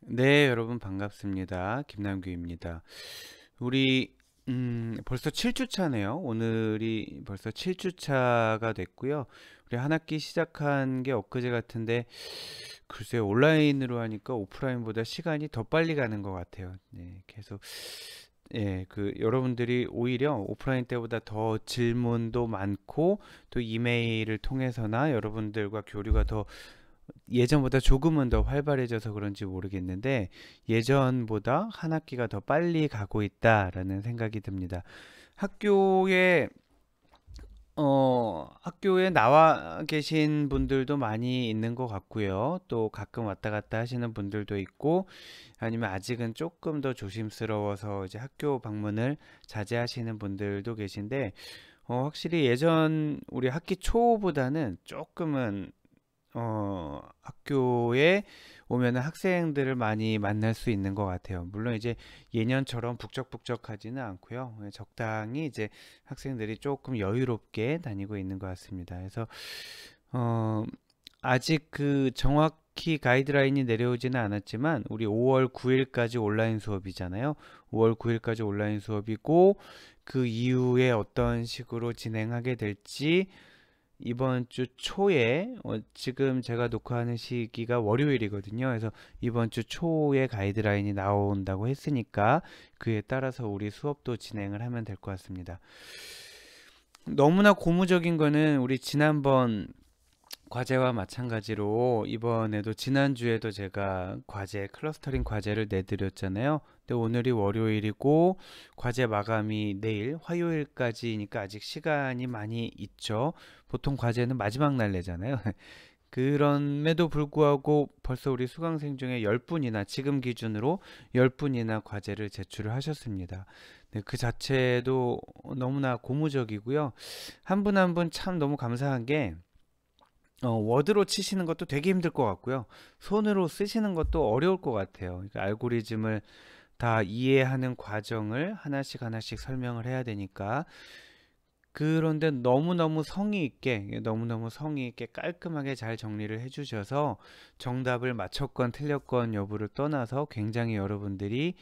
네, 여러분 반갑습니다. 김남규입니다. 우리 벌써 7주차네요. 오늘이 벌써 7주차가 됐고요. 우리 한 학기 시작한 게 엊그제 같은데 글쎄요, 온라인으로 하니까 오프라인보다 시간이 더 빨리 가는 것 같아요. 네, 계속 여러분들이 오히려 오프라인 때보다 더 질문도 많고 또 이메일을 통해서나 여러분들과 교류가 더 예전보다 조금은 더 활발해져서 그런지 모르겠는데 예전보다 한 학기가 더 빨리 가고 있다라는 생각이 듭니다. 학교에 학교에 나와 계신 분들도 많이 있는 것 같고요. 또 가끔 왔다 갔다 하시는 분들도 있고 아니면 아직은 조금 더 조심스러워서 이제 학교 방문을 자제하시는 분들도 계신데 확실히 예전 우리 학기 초보다는 조금은 학교에 오면은 학생들을 많이 만날 수 있는 것 같아요. 물론 이제 예년처럼 북적북적하지는 않고요. 적당히 이제 학생들이 조금 여유롭게 다니고 있는 것 같습니다. 그래서 어, 아직 그 정확히 가이드라인이 내려오지는 않았지만 우리 5월 9일까지 온라인 수업이잖아요. 5월 9일까지 온라인 수업이고 그 이후에 어떤 식으로 진행하게 될지 이번 주 초에 지금 제가 녹화하는 시기가 월요일이거든요. 그래서 이번 주 초에 가이드라인이 나온다고 했으니까 그에 따라서 우리 수업도 진행을 하면 될 것 같습니다. 너무나 고무적인 거는 우리 지난번 과제와 마찬가지로 이번에도 지난주에도 제가 과제 클러스터링 과제를 내드렸잖아요. 근데 오늘이 월요일이고 과제 마감이 내일 화요일까지니까 아직 시간이 많이 있죠. 보통 과제는 마지막 날 내잖아요. 그럼에도 불구하고 벌써 우리 수강생 중에 10분이나 지금 기준으로 10분이나 과제를 제출을 하셨습니다. 네, 그 자체도 너무나 고무적이고요. 한 분 한 분 참 너무 감사한 게 워드로 치시는 것도 되게 힘들 것 같고요. 손으로 쓰시는 것도 어려울 것 같아요. 그러니까 알고리즘을 다 이해하는 과정을 하나씩 하나씩 설명을 해야 되니까. 그런데 너무너무 성의 있게 깔끔하게 잘 정리를 해주셔서 정답을 맞췄건 틀렸건 여부를 떠나서 굉장히 여러분들이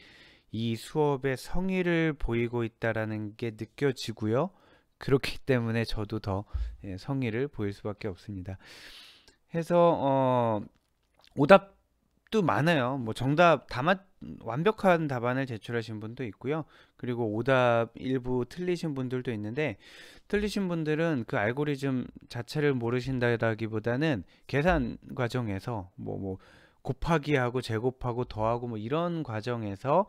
이 수업에 성의를 보이고 있다라는 게 느껴지고요. 그렇기 때문에 저도 더 성의를 보일 수밖에 없습니다. 해서 오답도 많아요. 뭐 정답 완벽한 답안을 제출하신 분도 있고요. 그리고 오답 일부 틀리신 분들도 있는데 틀리신 분들은 그 알고리즘 자체를 모르신다기보다는 계산 과정에서 뭐 곱하기하고 제곱하고 더하고 뭐 이런 과정에서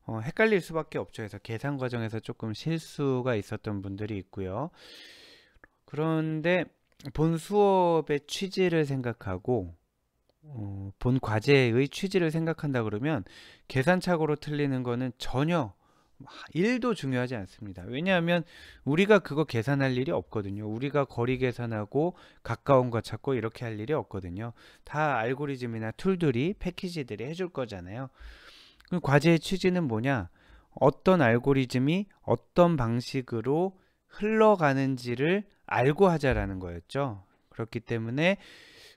헷갈릴 수밖에 없죠. 그래서 계산 과정에서 조금 실수가 있었던 분들이 있고요. 그런데 본 수업의 취지를 생각하고 본 과제의 취지를 생각한다 그러면 계산착오로 틀리는 거는 전혀 1도 중요하지 않습니다. 왜냐하면 우리가 그거 계산할 일이 없거든요. 우리가 거리 계산하고 가까운 거 찾고 이렇게 할 일이 없거든요. 다 알고리즘이나 툴들이 패키지들이 해줄 거잖아요. 그럼 과제의 취지는 뭐냐? 어떤 알고리즘이 어떤 방식으로 흘러가는지를 알고 하자라는 거였죠. 그렇기 때문에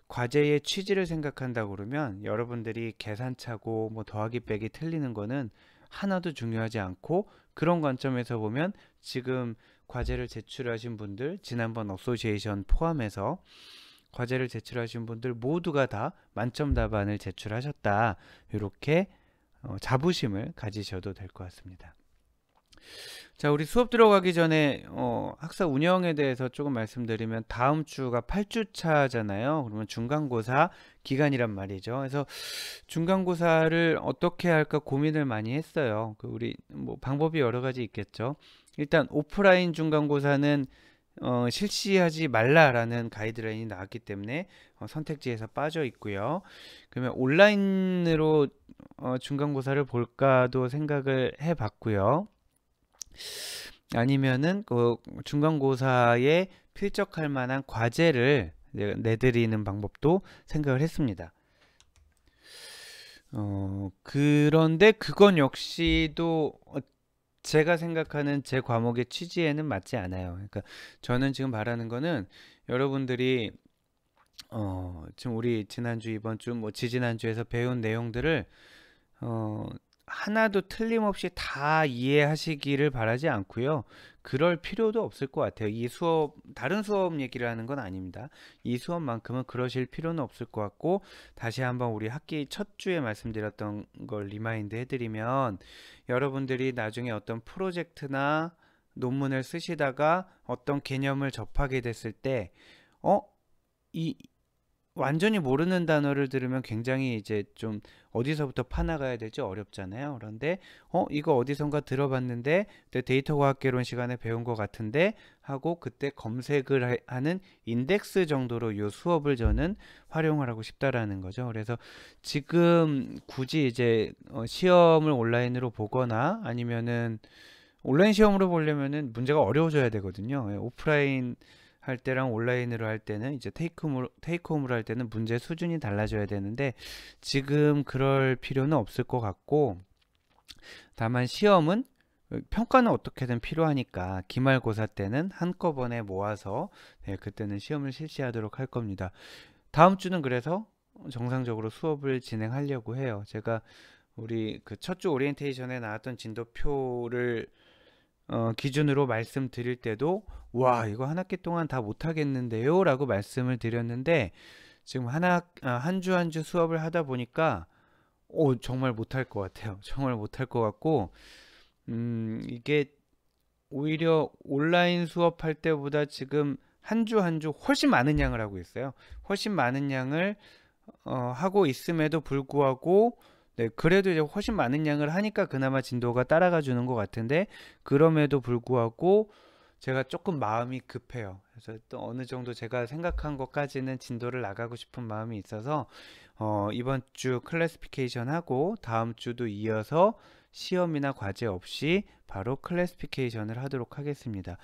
과제의 취지를 생각한다 그러면 여러분들이 계산차고 뭐 더하기 빼기 틀리는 거는 하나도 중요하지 않고 그런 관점에서 보면 지금 과제를 제출하신 분들 지난번 어소시에이션 포함해서 과제를 제출하신 분들 모두가 다 만점 답안을 제출하셨다. 이렇게 자부심을 가지셔도 될 것 같습니다. 자, 우리 수업 들어가기 전에 학사 운영에 대해서 조금 말씀드리면 다음 주가 8주차잖아요. 그러면 중간고사 기간이란 말이죠. 그래서 중간고사를 어떻게 할까 고민을 많이 했어요. 우리 뭐 방법이 여러 가지 있겠죠. 일단 오프라인 중간고사는 실시하지 말라라는 가이드라인이 나왔기 때문에 선택지에서 빠져 있고요. 그러면 온라인으로 중간고사를 볼까도 생각을 해봤고요. 아니면은 그 중간고사에 필적할 만한 과제를 내드리는 방법도 생각을 했습니다. 그런데 그건 역시도 제가 생각하는 제 과목의 취지에는 맞지 않아요. 그러니까 저는 지금 바라는 거는 여러분들이 지금 우리 지난주, 이번주, 뭐 지지난주에서 배운 내용들을 어, 하나도 틀림없이 다 이해하시기를 바라지 않고요. 그럴 필요도 없을 것 같아요. 이 수업, 다른 수업 얘기를 하는 건 아닙니다. 이 수업만큼은 그러실 필요는 없을 것 같고, 다시 한번 우리 학기 첫 주에 말씀드렸던 걸 리마인드 해드리면, 여러분들이 나중에 어떤 프로젝트나 논문을 쓰시다가 어떤 개념을 접하게 됐을 때, 어? 이, 완전히 모르는 단어를 들으면 굉장히 이제 좀 어디서부터 파나가야 될지 어렵잖아요. 그런데 이거 어디선가 들어봤는데 그때 데이터 과학개론 시간에 배운 것 같은데 하고 그때 검색을 하는 인덱스 정도로 이 수업을 저는 활용을 하고 싶다라는 거죠. 그래서 지금 굳이 이제 시험을 온라인으로 보거나 아니면은 온라인 시험으로 보려면은 문제가 어려워져야 되거든요. 예, 오프라인 할 때랑 온라인으로 할 때는 이제 테이크홈으로 할 때는 문제 수준이 달라져야 되는데 지금 그럴 필요는 없을 것 같고, 다만 시험은 평가는 어떻게든 필요하니까 기말고사 때는 한꺼번에 모아서 네, 그때는 시험을 실시하도록 할 겁니다. 다음 주는 그래서 정상적으로 수업을 진행하려고 해요. 제가 우리 그 첫 주 오리엔테이션에 나왔던 진도표를 기준으로 말씀드릴 때도 와 이거 한 학기 동안 다 못하겠는데요 라고 말씀을 드렸는데 지금 한 주 한 주 수업을 하다 보니까 정말 못할 것 같아요. 정말 못할 것 같고 이게 오히려 온라인 수업할 때보다 지금 한 주 한 주 훨씬 많은 양을 하고 있어요. 훨씬 많은 양을 하고 있음에도 불구하고 네, 그래도 이제 훨씬 많은 양을 하니까 그나마 진도가 따라가 주는 것 같은데 그럼에도 불구하고 제가 조금 마음이 급해요. 그래서 또 어느 정도 제가 생각한 것까지는 진도를 나가고 싶은 마음이 있어서 이번 주 클래시피케이션 하고 다음 주도 이어서 시험이나 과제 없이 바로 클래시피케이션을 하도록 하겠습니다.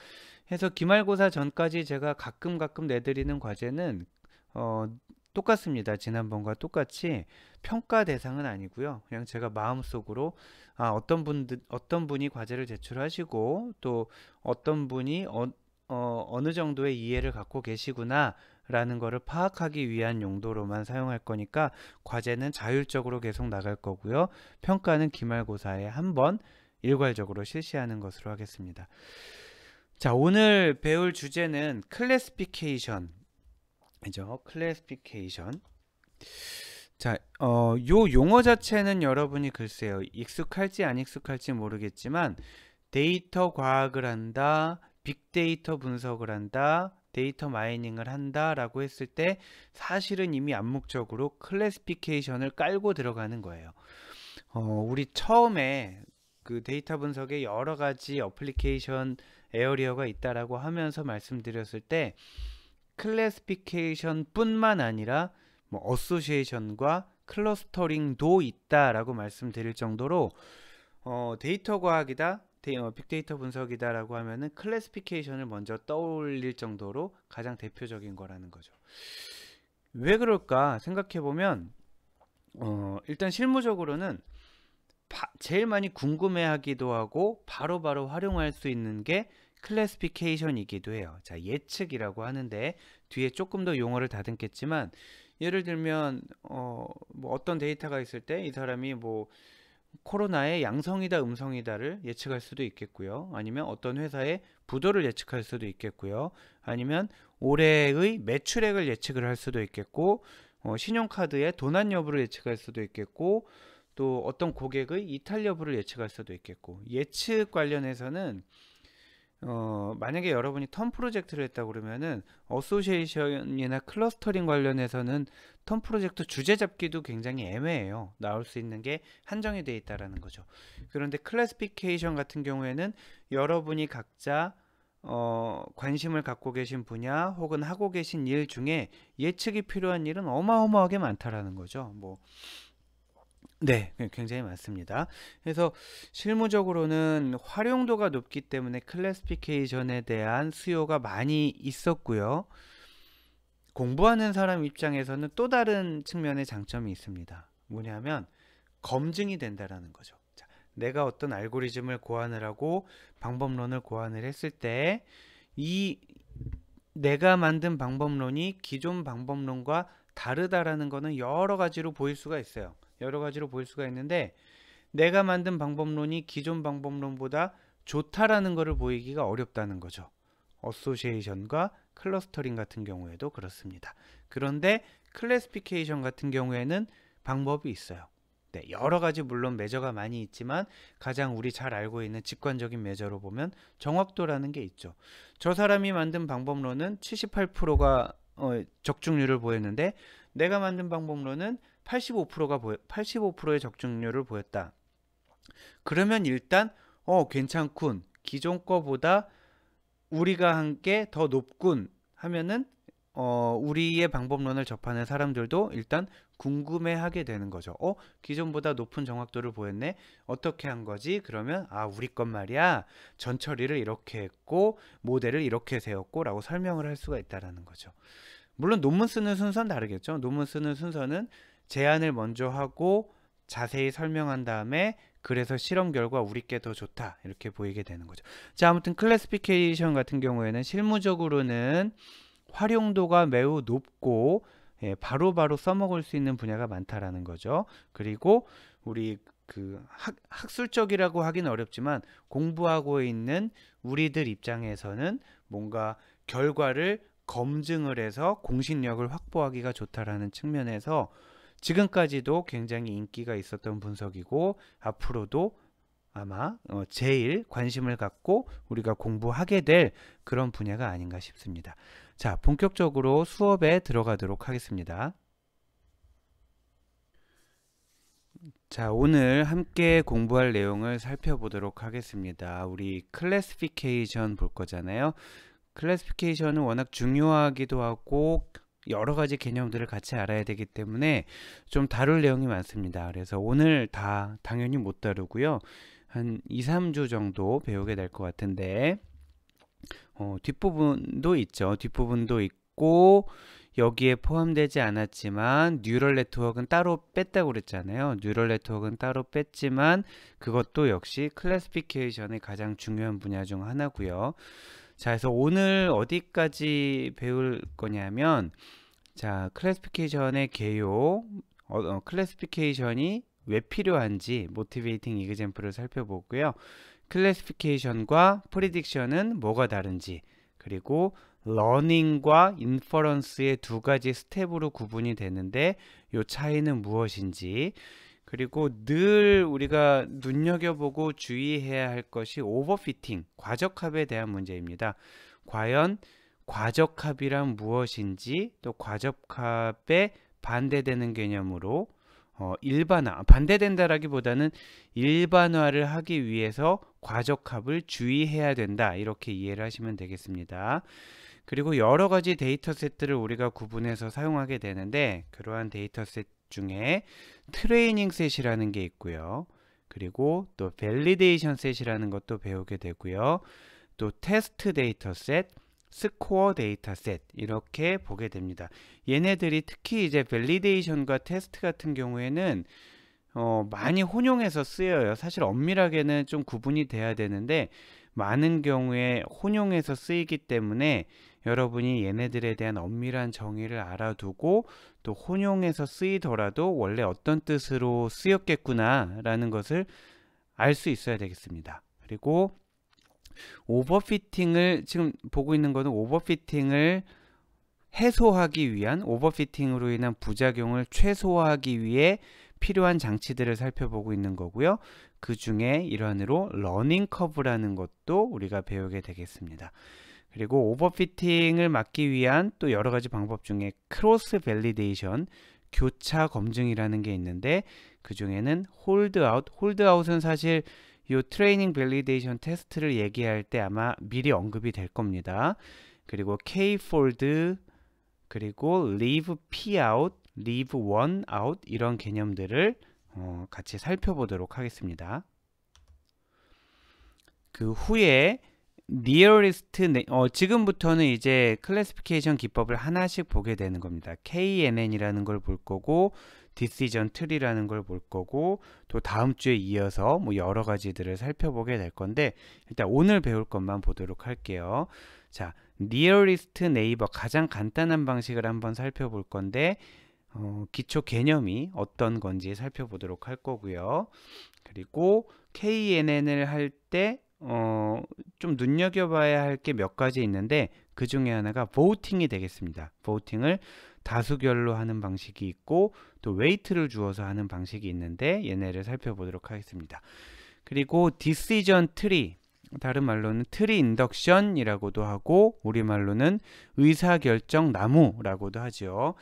해서 기말고사 전까지 제가 가끔 내드리는 과제는 어, 똑같습니다. 지난번과 똑같이 평가 대상은 아니고요. 그냥 제가 마음속으로 어떤 분이 과제를 제출하시고 또 어떤 분이 어느 정도의 이해를 갖고 계시구나 라는 거를 파악하기 위한 용도로만 사용할 거니까 과제는 자율적으로 계속 나갈 거고요. 평가는 기말고사에 한 번 일괄적으로 실시하는 것으로 하겠습니다. 자, 오늘 배울 주제는 클래시피케이션이죠. 클래시피케이션. 자, 요 용어 자체는 여러분이 글쎄요, 익숙할지 안 익숙할지 모르겠지만, 데이터 과학을 한다, 빅데이터 분석을 한다, 데이터 마이닝을 한다라고 했을 때, 사실은 이미 암묵적으로 클래시피케이션을 깔고 들어가는 거예요. 우리 처음에 그 데이터 분석에 여러 가지 어플리케이션 에어리어가 있다라고 하면서 말씀드렸을 때, 클래시피케이션 뿐만 아니라 뭐 어소시에이션과 클러스터링도 있다라고 말씀드릴 정도로 데이터 과학이다, 빅데이터 분석이다라고 하면은 클래시피케이션을 먼저 떠올릴 정도로 가장 대표적인 거라는 거죠. 왜 그럴까 생각해 보면 일단 실무적으로는 제일 많이 궁금해하기도 하고 바로바로 활용할 수 있는 게 클래시피케이션이기도 해요. 자, 예측이라고 하는데 뒤에 조금 더 용어를 다듬겠지만 예를 들면 뭐 어떤 데이터가 있을 때 이 사람이 뭐 코로나의 양성이다 음성이다를 예측할 수도 있겠고요. 아니면 어떤 회사의 부도를 예측할 수도 있겠고요. 아니면 올해의 매출액을 예측을 할 수도 있겠고 신용카드의 도난 여부를 예측할 수도 있겠고 또 어떤 고객의 이탈 여부를 예측할 수도 있겠고 예측 관련해서는 만약에 여러분이 텀 프로젝트를 했다 그러면은 어소시에이션이나 클러스터링 관련해서는 텀 프로젝트 주제 잡기도 굉장히 애매해요. 나올 수 있는 게 한정이 되어 있다라는 거죠. 그런데 클래시피케이션 같은 경우에는 여러분이 각자 관심을 갖고 계신 분야 혹은 하고 계신 일 중에 예측이 필요한 일은 어마어마하게 많다라는 거죠. 네, 굉장히 많습니다. 그래서 실무적으로는 활용도가 높기 때문에 클래시피케이션에 대한 수요가 많이 있었고요. 공부하는 사람 입장에서는 또 다른 측면의 장점이 있습니다. 뭐냐면 검증이 된다라는 거죠. 자, 내가 어떤 알고리즘을 고안을 하고 방법론을 고안을 했을 때 이 내가 만든 방법론이 기존 방법론과 다르다라는 거는 여러 가지로 보일 수가 있어요. 여러 가지로 보일 수가 있는데 내가 만든 방법론이 기존 방법론보다 좋다라는 것을 보이기가 어렵다는 거죠. 어소시에이션과 클러스터링 같은 경우에도 그렇습니다. 그런데 클래시피케이션 같은 경우에는 방법이 있어요. 네, 여러 가지 물론 매저가 많이 있지만 가장 우리 잘 알고 있는 직관적인 매저로 보면 정확도라는 게 있죠. 저 사람이 만든 방법론은 78%가 적중률을 보였는데 내가 만든 방법론은 85%의 적중률을 보였다. 그러면 일단 괜찮군. 기존 거보다 우리가 한 게 더 높군 하면은 우리의 방법론을 접하는 사람들도 일단 궁금해하게 되는 거죠. 기존보다 높은 정확도를 보였네. 어떻게 한 거지? 그러면 우리 것 말이야. 전처리를 이렇게 했고 모델을 이렇게 세웠고 라고 설명을 할 수가 있다라는 거죠. 물론 논문 쓰는 순서는 다르겠죠. 논문 쓰는 순서는 제안을 먼저 하고 자세히 설명한 다음에 그래서 실험 결과 우리 게 더 좋다 이렇게 보이게 되는 거죠. 자, 아무튼 클래시피케이션 같은 경우에는 실무적으로는 활용도가 매우 높고 바로바로 써먹을 수 있는 분야가 많다라는 거죠. 그리고 우리 그 학술적이라고 하기는 어렵지만 공부하고 있는 우리들 입장에서는 뭔가 결과를 검증을 해서 공신력을 확보하기가 좋다라는 측면에서 지금까지도 굉장히 인기가 있었던 분석이고 앞으로도 아마 제일 관심을 갖고 우리가 공부하게 될 그런 분야가 아닌가 싶습니다. 자, 본격적으로 수업에 들어가도록 하겠습니다. 자, 오늘 함께 공부할 내용을 살펴보도록 하겠습니다. 우리 클래시피케이션 볼 거잖아요. 클래시피케이션은 워낙 중요하기도 하고 여러 가지 개념들을 같이 알아야 되기 때문에 좀 다룰 내용이 많습니다. 그래서 오늘 다 당연히 못 다루고요. 한 2, 3주 정도 배우게 될 것 같은데 뒷부분도 있죠. 뒷부분도 있고 여기에 포함되지 않았지만 뉴럴 네트워크는 따로 뺐다고 그랬잖아요. 뉴럴 네트워크는 따로 뺐지만 그것도 역시 클래시피케이션의 가장 중요한 분야 중 하나고요. 자, 그래서 오늘 어디까지 배울 거냐면 자, 클래시피케이션의 개요, 클래시피케이션이 왜 필요한지 모티베이팅 이그젬플을 살펴보고요. 클래시피케이션과 프리딕션은 뭐가 다른지, 그리고 러닝과 인퍼런스의 두 가지 스텝으로 구분이 되는데 이 차이는 무엇인지, 그리고 늘 우리가 눈여겨보고 주의해야 할 것이 오버피팅, 과적합에 대한 문제입니다. 과연 과적합이란 무엇인지, 또 과적합에 반대되는 개념으로 반대된다라기보다는 일반화를 하기 위해서 과적합을 주의해야 된다, 이렇게 이해를 하시면 되겠습니다. 그리고 여러 가지 데이터셋들을 우리가 구분해서 사용하게 되는데 그러한 데이터셋 중에 트레이닝 셋이라는 게 있고요. 그리고 또 밸리데이션 셋이라는 것도 배우게 되고요. 또 테스트 데이터셋, 스코어 데이터셋 이렇게 보게 됩니다. 얘네들이 특히 이제 밸리데이션과 테스트 같은 경우에는 많이 혼용해서 쓰여요. 사실 엄밀하게는 좀 구분이 돼야 되는데 많은 경우에 혼용해서 쓰이기 때문에 여러분이 얘네들에 대한 엄밀한 정의를 알아두고 또 혼용해서 쓰이더라도 원래 어떤 뜻으로 쓰였겠구나 라는 것을 알 수 있어야 되겠습니다. 그리고 오버피팅을 지금 보고 있는 것은 오버피팅을 해소하기 위한, 오버피팅으로 인한 부작용을 최소화하기 위해 필요한 장치들을 살펴보고 있는 거고요. 그 중에 일환으로 러닝 커브라는 것도 우리가 배우게 되겠습니다. 그리고 오버피팅을 막기 위한 또 여러 가지 방법 중에 크로스 밸리데이션, 교차 검증이라는 게 있는데 그 중에는 홀드아웃, 홀드아웃은 사실 이 트레이닝 밸리데이션 테스트를 얘기할 때 아마 미리 언급이 될 겁니다. 그리고 K-폴드, 그리고 leave P out, leave one out 이런 개념들을 같이 살펴보도록 하겠습니다. 그 후에 nearest, 지금부터는 이제 클래시피케이션 기법을 하나씩 보게 되는 겁니다. KNN이라는 걸 볼 거고 decision tree라는 걸 볼 거고 또 다음 주에 이어서 뭐 여러 가지들을 살펴보게 될 건데 일단 오늘 배울 것만 보도록 할게요. 자, nearest neighbor, 가장 간단한 방식을 한번 살펴볼 건데 기초 개념이 어떤 건지 살펴보도록 할 거고요. 그리고 KNN을 할 때 좀 눈여겨봐야 할 게 몇 가지 있는데 그 중에 하나가 voting이 되겠습니다. voting을 다수결로 하는 방식이 있고 또 웨이트를 주어서 하는 방식이 있는데 얘네를 살펴보도록 하겠습니다. 그리고 decision tree, 다른 말로는 트리 인덕션이라고도 하고 우리말로는 의사결정 나무라고도 하죠.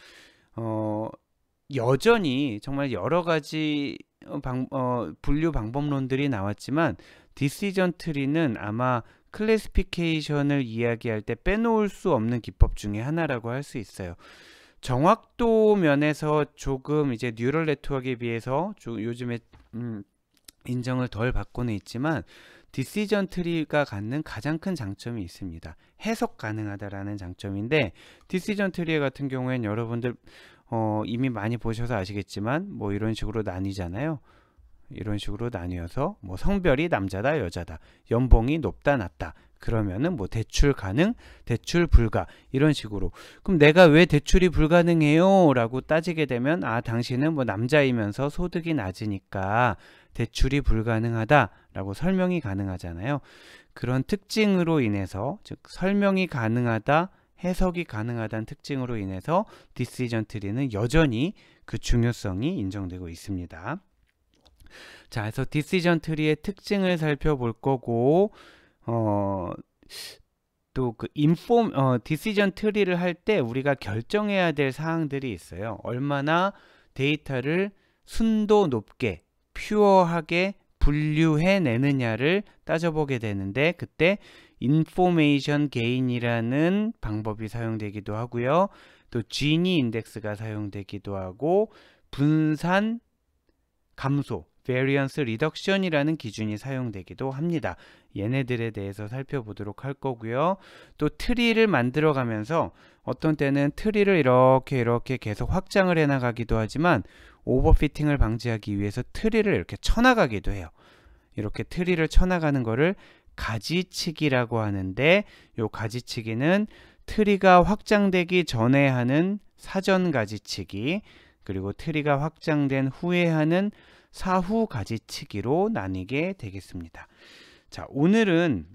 여전히 정말 여러 가지 분류 방법론들이 나왔지만 디시전 트리는 아마 클래시피케이션을 이야기할 때 빼놓을 수 없는 기법 중에 하나라고 할 수 있어요. 정확도 면에서 조금 이제 뉴럴 네트워크에 비해서 요즘에 인정을 덜 받고는 있지만 디시전 트리가 갖는 가장 큰 장점이 있습니다. 해석 가능하다라는 장점인데 디시전 트리 같은 경우에는 여러분들 이미 많이 보셔서 아시겠지만 뭐 이런 식으로 나뉘잖아요. 이런 식으로 나뉘어서 뭐 성별이 남자다 여자다, 연봉이 높다 낮다, 그러면은 뭐 대출 가능, 대출 불가, 이런 식으로. 그럼 내가 왜 대출이 불가능해요? 라고 따지게 되면 당신은 뭐 남자이면서 소득이 낮으니까 대출이 불가능하다 라고 설명이 가능하잖아요. 그런 특징으로 인해서, 즉 설명이 가능하다, 해석이 가능하다는 특징으로 인해서 디시전 트리는 여전히 그 중요성이 인정되고 있습니다. 자, 그래서 디시전 트리의 특징을 살펴볼 거고 또 그 디시전 트리를 할 때 우리가 결정해야 될 사항들이 있어요. 얼마나 데이터를 순도 높게 퓨어하게 분류해 내느냐를 따져보게 되는데 그때 인포메이션 게인이라는 방법이 사용되기도 하고요. 또 지니 인덱스가 사용되기도 하고 분산 감소, variance reduction이라는 기준이 사용되기도 합니다. 얘네들에 대해서 살펴보도록 할 거고요. 또 트리를 만들어 가면서 어떤 때는 트리를 이렇게 계속 확장을 해 나가기도 하지만 오버피팅을 방지하기 위해서 트리를 이렇게 쳐나가기도 해요. 이렇게 트리를 쳐나가는 거를 가지치기라고 하는데 요 가지치기는 트리가 확장되기 전에 하는 사전 가지치기, 그리고 트리가 확장된 후에 하는 사후 가지치기로 나뉘게 되겠습니다. 자, 오늘은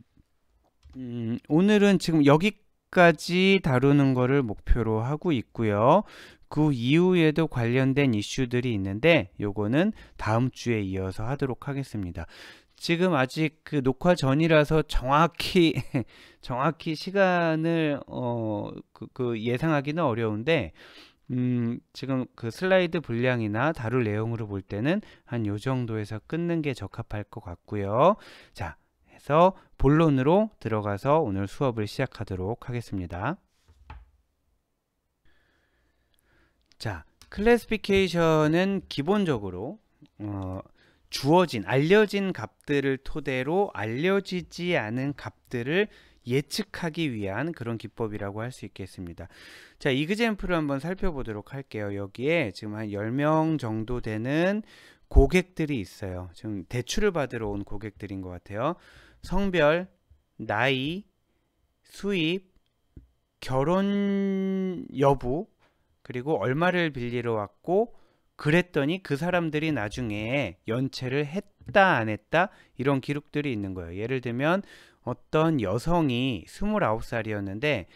지금 여기까지 다루는 거를 목표로 하고 있고요. 그 이후에도 관련된 이슈들이 있는데 요거는 다음 주에 이어서 하도록 하겠습니다. 지금 아직 그 녹화 전이라서 정확히 시간을 예상하기는 어려운데 지금 그 슬라이드 분량이나 다룰 내용으로 볼 때는 한 요 정도에서 끊는 게 적합할 것 같고요. 자, 해서 본론으로 들어가서 오늘 수업을 시작하도록 하겠습니다. 자, 클래시피케이션은 기본적으로 알려진 값들을 토대로 알려지지 않은 값들을 예측하기 위한 그런 기법이라고 할 수 있겠습니다. 자, 이그젬플을 한번 살펴보도록 할게요. 여기에 지금 한 10명 정도 되는 고객들이 있어요. 지금 대출을 받으러 온 고객들인 것 같아요. 성별, 나이, 수입, 결혼 여부, 그리고 얼마를 빌리러 왔고, 그랬더니 그 사람들이 나중에 연체를 했다 안 했다 이런 기록들이 있는 거예요. 예를 들면 어떤 여성이 29살이었는데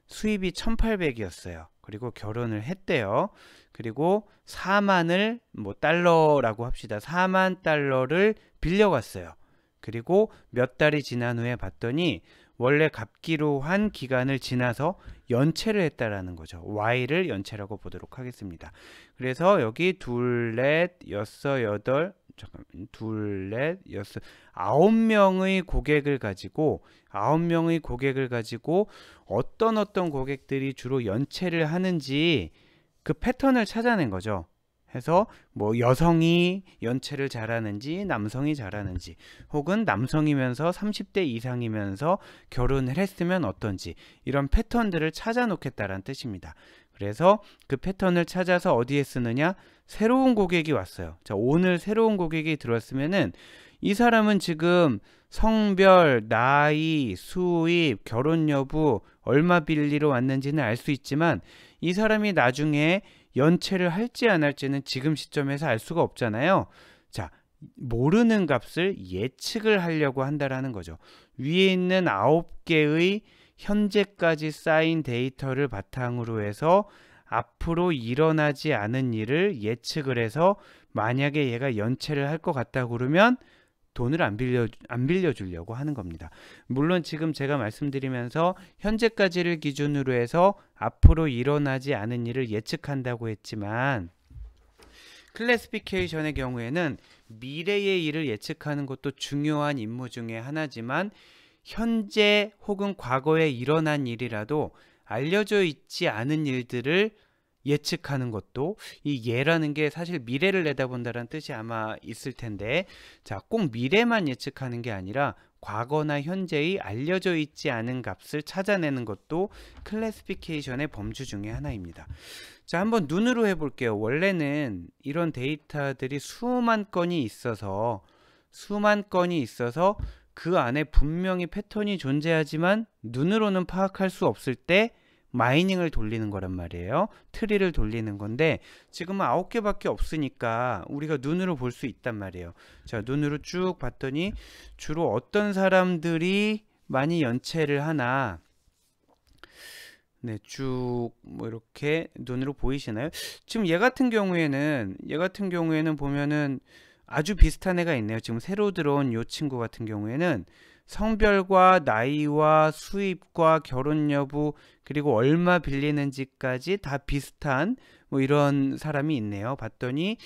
수입이 1800이었어요. 그리고 결혼을 했대요. 그리고 4만을 뭐 달러라고 합시다. 4만 달러를 빌려갔어요. 그리고 몇 달이 지난 후에 봤더니 원래 갚기로 한 기간을 지나서 연체를 했다라는 거죠. Y를 연체라고 보도록 하겠습니다. 그래서 여기 둘, 넷, 여섯, 여덟, 둘, 넷, 여섯, 9명의 고객을 가지고 어떤 고객들이 주로 연체를 하는지 그 패턴을 찾아낸 거죠. 해서 뭐 여성이 연체를 잘하는지 남성이 잘하는지, 혹은 남성이면서 30대 이상이면서 결혼을 했으면 어떤지, 이런 패턴들을 찾아 놓겠다라는 뜻입니다. 그래서 그 패턴을 찾아서 어디에 쓰느냐? 새로운 고객이 왔어요. 자, 오늘 새로운 고객이 들어왔으면은 이 사람은 지금 성별, 나이, 수입, 결혼 여부, 얼마 빌리러 왔는지는 알 수 있지만 이 사람이 나중에 연체를 할지 안 할지는 지금 시점에서 알 수가 없잖아요. 자, 모르는 값을 예측을 하려고 한다라는 거죠. 위에 있는 9개의 현재까지 쌓인 데이터를 바탕으로 해서 앞으로 일어나지 않은 일을 예측을 해서 만약에 얘가 연체를 할 것 같다 그러면 돈을 안 빌려주려고 하는 겁니다. 물론 지금 제가 말씀드리면서 현재까지를 기준으로 해서 앞으로 일어나지 않은 일을 예측한다고 했지만 클래시피케이션의 경우에는 미래의 일을 예측하는 것도 중요한 임무 중에 하나지만 현재 혹은 과거에 일어난 일이라도 알려져 있지 않은 일들을 예측하는 것도 이 예라는 게 사실 미래를 내다본다는 뜻이 아마 있을 텐데 자, 꼭 미래만 예측하는 게 아니라 과거나 현재의 알려져 있지 않은 값을 찾아내는 것도 클래시피케이션의 범주 중에 하나입니다. 자, 한번 눈으로 해볼게요. 원래는 이런 데이터들이 수만 건이 있어서 그 안에 분명히 패턴이 존재하지만 눈으로는 파악할 수 없을 때 마이닝을 돌리는 거란 말이에요. 트리를 돌리는 건데 지금은 9개밖에 없으니까 우리가 눈으로 볼 수 있단 말이에요. 자, 눈으로 쭉 봤더니 주로 어떤 사람들이 많이 연체를 하나, 네, 쭉 뭐 이렇게 눈으로 보이시나요? 지금 얘 같은 경우에는 보면은 아주 비슷한 애가 있네요. 지금 새로 들어온 요 친구 같은 경우에는 성별과 나이와 수입과 결혼 여부 그리고 얼마 빌리는지까지 다 비슷한 뭐 이런 사람이 있네요. 봤더니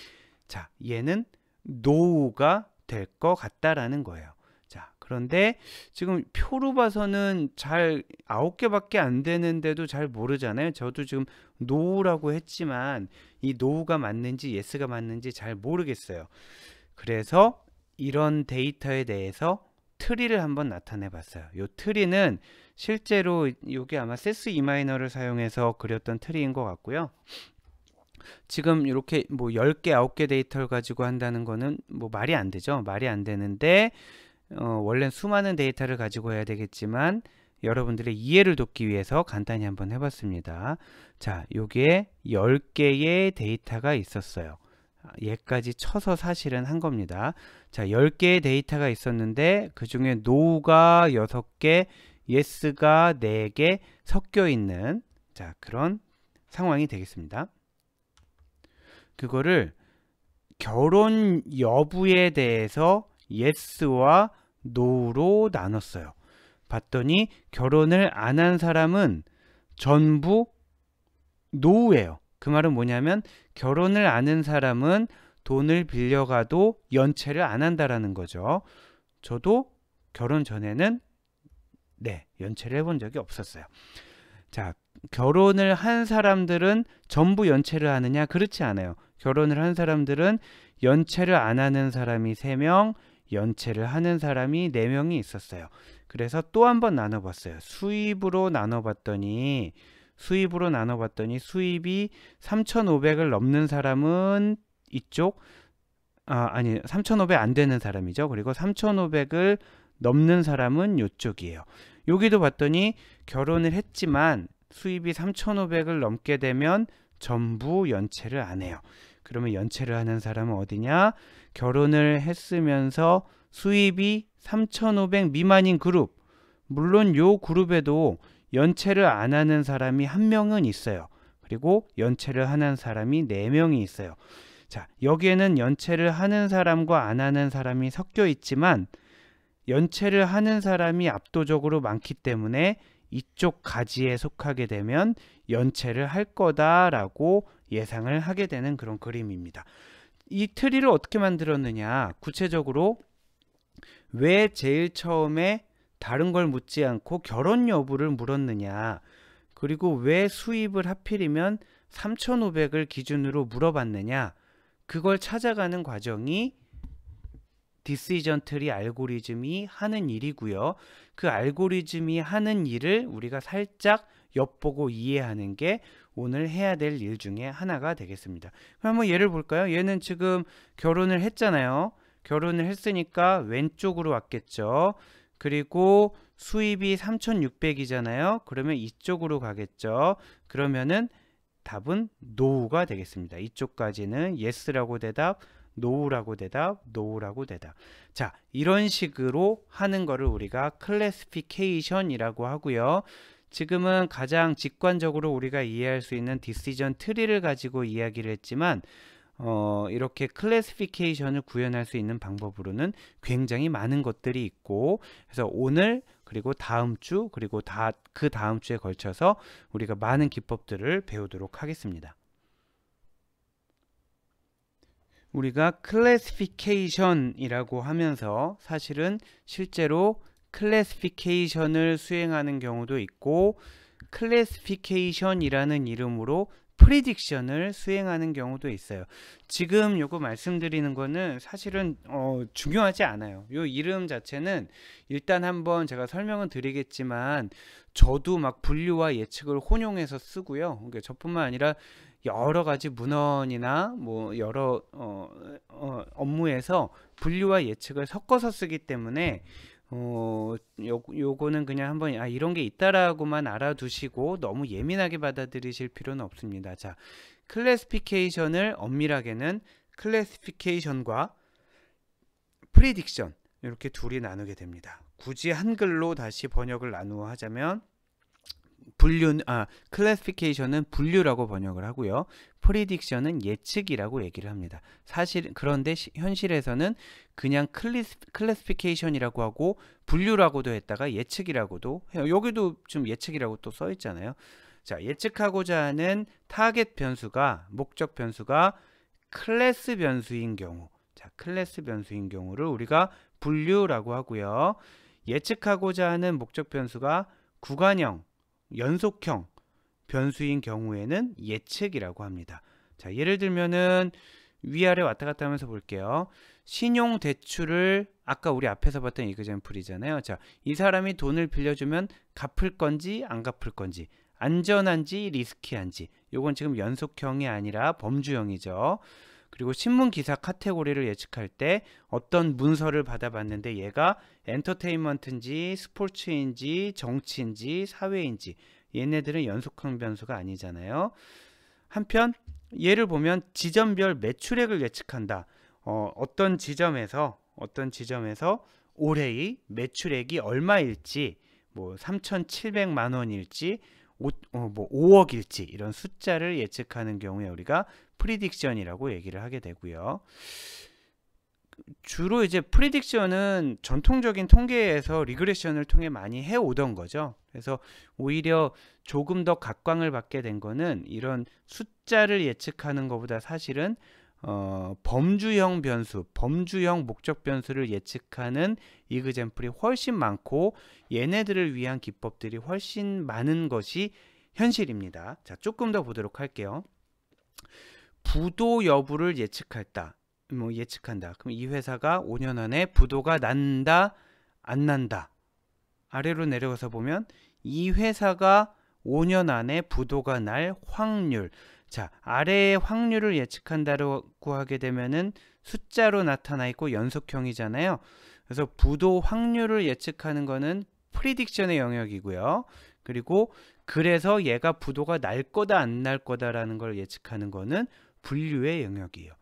자, 얘는 노후가 될 것 같다라는 거예요. 자, 그런데 지금 표로 봐서는 잘 9개밖에 안 되는데도 잘 모르잖아요. 저도 지금 노후라고 했지만 이 노후가 맞는지 예스가 맞는지 잘 모르겠어요. 그래서 이런 데이터에 대해서 트리를 한번 나타내 봤어요. 이 트리는 실제로 이게 아마 세스 이마이너를 사용해서 그렸던 트리인 것 같고요. 지금 이렇게 뭐 10개, 9개 데이터를 가지고 한다는 거는 뭐 말이 안 되죠. 말이 안 되는데 원래는 수많은 데이터를 가지고 해야 되겠지만 여러분들의 이해를 돕기 위해서 간단히 한번 해봤습니다. 자, 여기에 10개의 데이터가 있었어요. 얘까지 쳐서 사실은 한 겁니다. 자, 10개의 데이터가 있었는데 그 중에 노가 6개, 예스가 4개 섞여 있는 자, 그런 상황이 되겠습니다. 그거를 결혼 여부에 대해서 예스와 노로 나눴어요. 봤더니 결혼을 안 한 사람은 전부 노예요. 그 말은 뭐냐면 결혼을 안 한 사람은 돈을 빌려가도 연체를 안 한다라는 거죠. 저도 결혼 전에는 연체를 해본 적이 없었어요. 자, 결혼을 한 사람들은 전부 연체를 하느냐? 그렇지 않아요. 결혼을 한 사람들은 연체를 안 하는 사람이 3명, 연체를 하는 사람이 4명이 있었어요. 그래서 또 한 번 나눠봤어요. 수입으로 나눠봤더니 수입이 3,500을 넘는 사람은 이쪽, 아니 3,500 안 되는 사람이죠. 그리고 3,500을 넘는 사람은 이쪽이에요. 여기도 봤더니 결혼을 했지만 수입이 3,500을 넘게 되면 전부 연체를 안 해요. 그러면 연체를 하는 사람은 어디냐? 결혼을 했으면서 수입이 3,500 미만인 그룹. 물론 요 그룹에도 연체를 안 하는 사람이 1명은 있어요. 그리고 연체를 하는 사람이 4명이 있어요. 자, 여기에는 연체를 하는 사람과 안 하는 사람이 섞여 있지만 연체를 하는 사람이 압도적으로 많기 때문에 이쪽 가지에 속하게 되면 연체를 할 거다라고 예상을 하게 되는 그런 그림입니다. 이 트리를 어떻게 만들었느냐? 구체적으로 왜 제일 처음에 다른 걸 묻지 않고 결혼 여부를 물었느냐? 그리고 왜 수입을 하필이면 3,500을 기준으로 물어봤느냐? 그걸 찾아가는 과정이 디시전 트리 알고리즘이 하는 일이고요. 그 알고리즘이 하는 일을 우리가 살짝 엿보고 이해하는 게 오늘 해야 될 일 중에 하나가 되겠습니다. 그럼 한번 예를 볼까요? 얘는 지금 결혼을 했잖아요. 결혼을 했으니까 왼쪽으로 왔겠죠. 그리고 수입이 3,600이잖아요. 그러면 이쪽으로 가겠죠. 그러면은 답은 노우가 되겠습니다. 이쪽까지는 yes라고 대답, 노우라고 대답, 노우라고 대답. 자, 이런 식으로 하는 거를 우리가 클래시피케이션이라고 하고요. 지금은 가장 직관적으로 우리가 이해할 수 있는 디시전 트리를 가지고 이야기를 했지만 이렇게 클래시피케이션을 구현할 수 있는 방법으로는 굉장히 많은 것들이 있고, 그래서 오늘 그리고 다음 주 그리고 그 다음 주에 걸쳐서 우리가 많은 기법들을 배우도록 하겠습니다. 우리가 클래시피케이션이라고 하면서 사실은 실제로 클래시피케이션을 수행하는 경우도 있고, 클래시피케이션이라는 이름으로 프리딕션을 수행하는 경우도 있어요. 지금 요거 말씀드리는 거는 사실은 중요하지 않아요. 요 이름 자체는 일단 한번 제가 설명은 드리겠지만, 저도 막 분류와 예측을 혼용해서 쓰고요. 그러니까 저뿐만 아니라 여러 가지 문헌이나 뭐 여러 업무에서 분류와 예측을 섞어서 쓰기 때문에 요거는 그냥 한번 이런 게 있다라고만 알아두시고 너무 예민하게 받아들이실 필요는 없습니다. 자, 클래시피케이션을 엄밀하게는 클래시피케이션과 프리딕션 이렇게 둘이 나누게 됩니다. 굳이 한글로 다시 번역을 나누어 하자면 클래시피케이션은 분류라고 번역을 하고요. 프리딕션은 예측이라고 얘기를 합니다. 사실 그런데 현실에서는 그냥 클래시피케이션이라고 하고 분류라고도 했다가 예측이라고도 해요. 여기도 좀 예측이라고 또 써 있잖아요. 자, 예측하고자 하는 타겟 변수가, 목적 변수가 클래스 변수인 경우, 자, 클래스 변수인 경우를 우리가 분류라고 하고요. 예측하고자 하는 목적 변수가 구간형, 연속형 변수인 경우에는 예측이라고 합니다. 자, 예를 들면은 위아래 왔다 갔다 하면서 볼게요. 신용 대출을 아까 우리 앞에서 봤던 이그젬플이잖아요. 자, 이 사람이 돈을 빌려주면 갚을 건지 안 갚을 건지, 안전한지 리스키한지, 요건 지금 연속형이 아니라 범주형이죠. 그리고 신문 기사 카테고리를 예측할 때 어떤 문서를 받아봤는데 얘가 엔터테인먼트인지 스포츠인지 정치인지 사회인지, 얘네들은 연속형 변수가 아니잖아요. 한편 예를 보면 지점별 매출액을 예측한다. 어떤 지점에서 올해의 매출액이 얼마일지, 뭐 3,700만 원일지 뭐 5억일지 이런 숫자를 예측하는 경우에 우리가 프리딕션이라고 얘기를 하게 되고요. 주로 이제 프리딕션은 전통적인 통계에서 리그레션을 통해 많이 해오던 거죠. 그래서 오히려 조금 더 각광을 받게 된 거는 이런 숫자를 예측하는 것보다 사실은 범주형 변수, 범주형 목적 변수를 예측하는 이그젬플이 훨씬 많고, 얘네들을 위한 기법들이 훨씬 많은 것이 현실입니다. 자, 조금 더 보도록 할게요. 부도 여부를 예측한다. 그럼 이 회사가 5년 안에 부도가 난다, 안 난다. 아래로 내려가서 보면 이 회사가 5년 안에 부도가 날 확률. 자, 아래의 확률을 예측한다고 하게 되면은 숫자로 나타나 있고 연속형이잖아요. 그래서 부도 확률을 예측하는 거는 프리딕션의 영역이고요. 그리고 그래서 얘가 부도가 날 거다 안 날 거다라는 걸 예측하는 거는 분류의 영역이에요.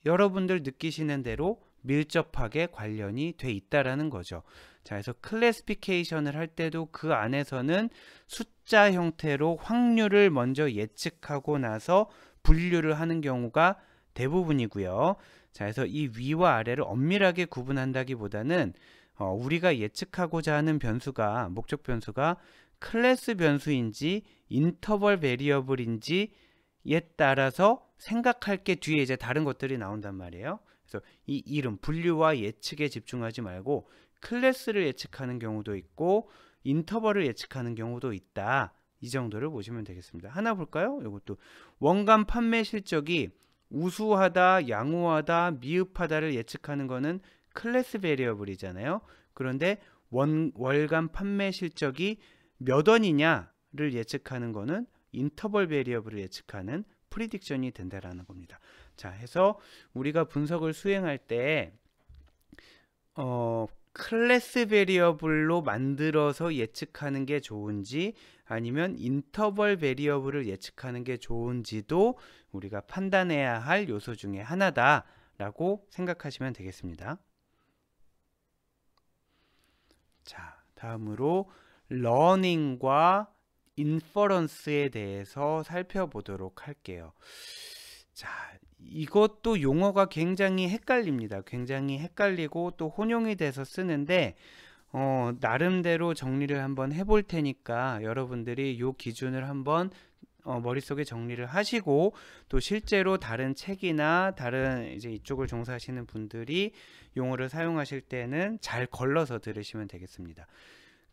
여러분들 느끼시는 대로 밀접하게 관련이 돼 있다라는 거죠. 자, 그래서 클래시피케이션을 할 때도 그 안에서는 숫자 형태로 확률을 먼저 예측하고 나서 분류를 하는 경우가 대부분이고요. 자, 그래서 이 위와 아래를 엄밀하게 구분한다기보다는 우리가 예측하고자 하는 변수가, 목적 변수가 클래스 변수인지 인터벌 베리어블인지에 따라서 생각할 게 뒤에 이제 다른 것들이 나온단 말이에요. 그래서 이 이름, 분류와 예측에 집중하지 말고 클래스를 예측하는 경우도 있고 인터벌을 예측하는 경우도 있다. 이 정도를 보시면 되겠습니다. 하나 볼까요? 이것도 원간 판매 실적이 우수하다, 양호하다, 미흡하다를 예측하는 거는 클래스 베리어블이잖아요. 그런데 월간 판매 실적이 몇 원이냐를 예측하는 거는 인터벌 베리어블을 예측하는 프리딕션이 된다라는 겁니다. 자, 해서 우리가 분석을 수행할 때 클래스 베리어블로 만들어서 예측하는 게 좋은지 아니면 인터벌 베리어블을 예측하는 게 좋은지도 우리가 판단해야 할 요소 중에 하나다라고 생각하시면 되겠습니다. 자, 다음으로 러닝과 인퍼런스에 대해서 살펴보도록 할게요. 자, 이것도 용어가 굉장히 헷갈립니다. 굉장히 헷갈리고 또 혼용이 돼서 쓰는데 나름대로 정리를 한번 해볼 테니까 여러분들이 이 기준을 한번 머릿속에 정리를 하시고 또 실제로 다른 책이나 다른 이제 이쪽을 종사하시는 분들이 용어를 사용하실 때는 잘 걸러서 들으시면 되겠습니다.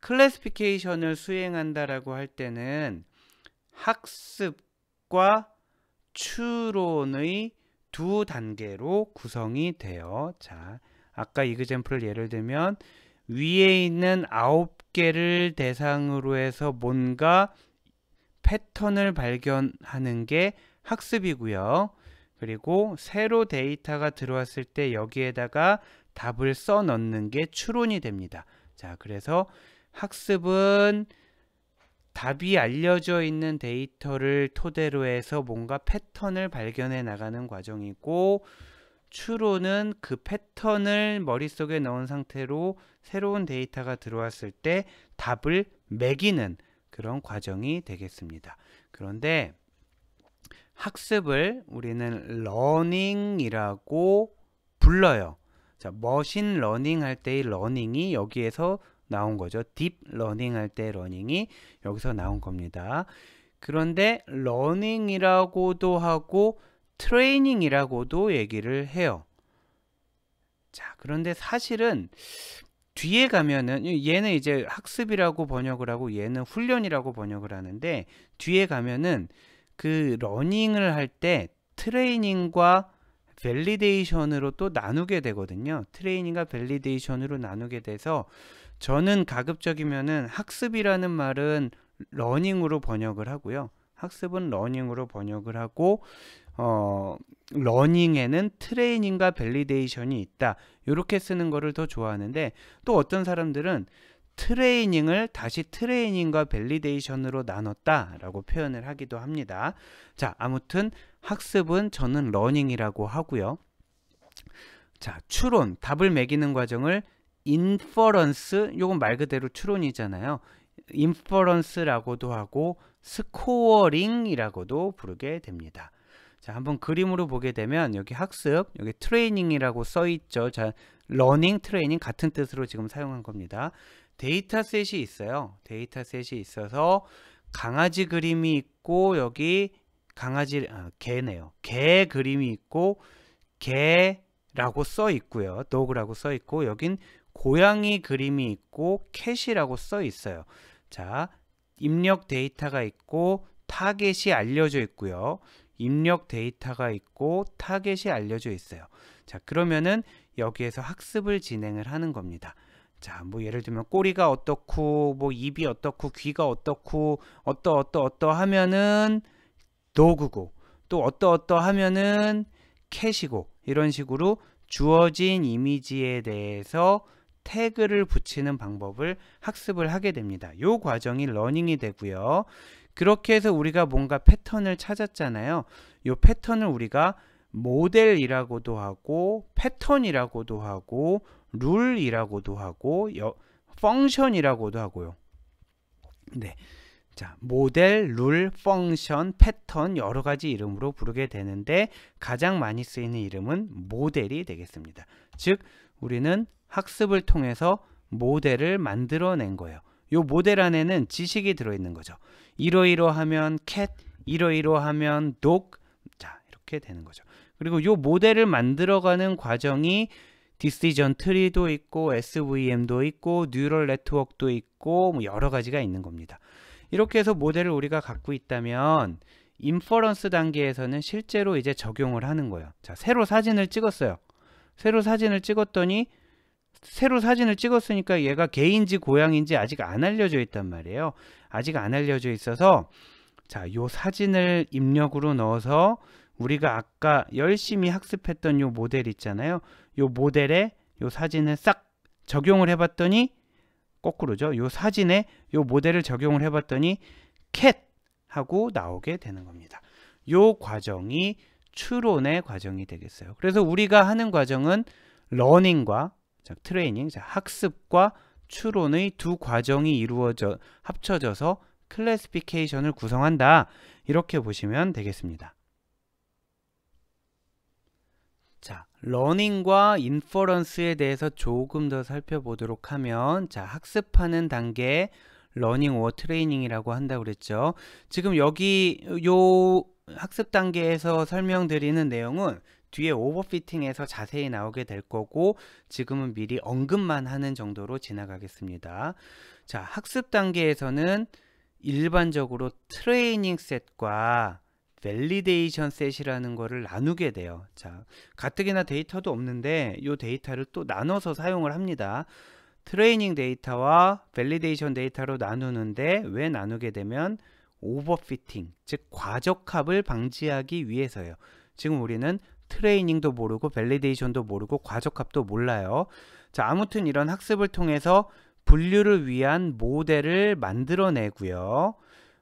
클래시피케이션을 수행한다라고 할 때는 학습과 추론의 두 단계로 구성이 돼요. 자, 아까 이그젬플을 예를 들면 위에 있는 9개를 대상으로 해서 뭔가 패턴을 발견하는 게 학습이고요. 그리고 새로 데이터가 들어왔을 때 여기에다가 답을 써 넣는 게 추론이 됩니다. 자, 그래서 학습은 답이 알려져 있는 데이터를 토대로 해서 뭔가 패턴을 발견해 나가는 과정이고, 추론은 그 패턴을 머릿속에 넣은 상태로 새로운 데이터가 들어왔을 때 답을 매기는 그런 과정이 되겠습니다. 그런데 학습을 우리는 러닝이라고 불러요. 자, 머신 러닝 할 때의 러닝이 여기에서 나온 거죠. 딥 러닝 할 때 러닝이 여기서 나온 겁니다. 그런데 러닝이라고도 하고 트레이닝이라고도 얘기를 해요. 자, 그런데 사실은 뒤에 가면은 얘는 이제 학습이라고 번역을 하고 얘는 훈련이라고 번역을 하는데, 뒤에 가면은 그 러닝을 할 때 트레이닝과 밸리데이션으로 또 나누게 되거든요. 트레이닝과 밸리데이션으로 나누게 돼서 저는 가급적이면은 학습이라는 말은 러닝으로 번역을 하고요. 학습은 러닝으로 번역을 하고 러닝에는 트레이닝과 밸리데이션이 있다. 이렇게 쓰는 거를 더 좋아하는데, 또 어떤 사람들은 트레이닝을 다시 트레이닝과 밸리데이션으로 나눴다라고 표현을 하기도 합니다. 자, 아무튼 학습은 저는 러닝이라고 하고요. 자, 추론, 답을 매기는 과정을 인퍼런스, 요건 말 그대로 추론이잖아요. 인퍼런스라고도 하고 스코어링이라고도 부르게 됩니다. 자, 한번 그림으로 보게 되면 여기 학습, 여기 트레이닝이라고 써 있죠. 자, 러닝, 트레이닝 같은 뜻으로 지금 사용한 겁니다. 데이터셋이 있어요. 데이터셋이 있어서 강아지 그림이 있고, 여기 강아지, 개네요. 개 그림이 있고, 개라고 써 있고요. dog라고 써 있고, 여긴 고양이 그림이 있고 캣이라고 써 있어요. 자, 입력 데이터가 있고 타겟이 알려져 있고요. 입력 데이터가 있고 타겟이 알려져 있어요. 자, 그러면은 여기에서 학습을 진행을 하는 겁니다. 자, 뭐 예를 들면 꼬리가 어떻고 뭐 입이 어떻고 귀가 어떻고 어떠하면은 도구고, 또 어떠하면은 캣이고, 이런 식으로 주어진 이미지에 대해서 태그를 붙이는 방법을 학습을 하게 됩니다. 이 과정이 러닝이 되고요. 그렇게 해서 우리가 뭔가 패턴을 찾았잖아요. 이 패턴을 우리가 모델이라고도 하고 패턴이라고도 하고 룰이라고도 하고 펑션이라고도 하고요. 네. 자, 모델, 룰, 펑션, 패턴 여러 가지 이름으로 부르게 되는데 가장 많이 쓰이는 이름은 모델이 되겠습니다. 즉, 우리는 학습을 통해서 모델을 만들어낸 거예요. 이 모델 안에는 지식이 들어있는 거죠. 이러이러하면 cat, 이러이러하면 dog, 자, 이렇게 되는 거죠. 그리고 이 모델을 만들어가는 과정이 디시전 트리도 있고 SVM도 있고 뉴럴 네트워크도 있고 뭐 여러 가지가 있는 겁니다. 이렇게 해서 모델을 우리가 갖고 있다면 인퍼런스 단계에서는 실제로 이제 적용을 하는 거예요. 자, 새로 사진을 찍었어요. 새로 사진을 찍었으니까 얘가 개인지 고양인지 아직 안 알려져 있단 말이에요. 아직 안 알려져 있어서 자, 요 사진을 입력으로 넣어서 우리가 아까 열심히 학습했던 요 모델 있잖아요. 요 모델에 요 사진을 싹 적용을 해봤더니 거꾸로죠. 요 사진에 요 모델을 적용을 해봤더니 cat 하고 나오게 되는 겁니다. 요 과정이 추론의 과정이 되겠어요. 그래서 우리가 하는 과정은 러닝과 트레이닝, 학습과 추론의 두 과정이 이루어져 합쳐져서 클래시피케이션을 구성한다. 이렇게 보시면 되겠습니다. 자, 러닝과 인퍼런스에 대해서 조금 더 살펴보도록 하면, 자, 학습하는 단계 러닝 or 트레이닝이라고 한다고 그랬죠. 지금 여기 요 학습 단계에서 설명드리는 내용은 뒤에 오버피팅에서 자세히 나오게 될 거고, 지금은 미리 언급만 하는 정도로 지나가겠습니다. 자, 학습 단계에서는 일반적으로 트레이닝 셋과 밸리데이션 셋이라는 거를 나누게 돼요. 자, 가뜩이나 데이터도 없는데 이 데이터를 또 나눠서 사용을 합니다. 트레이닝 데이터와 밸리데이션 데이터로 나누는데 왜 나누게 되면 오버피팅, 즉 과적합을 방지하기 위해서예요. 지금 우리는 트레이닝도 모르고 밸리데이션도 모르고 과적합도 몰라요. 자, 아무튼 이런 학습을 통해서 분류를 위한 모델을 만들어내고요.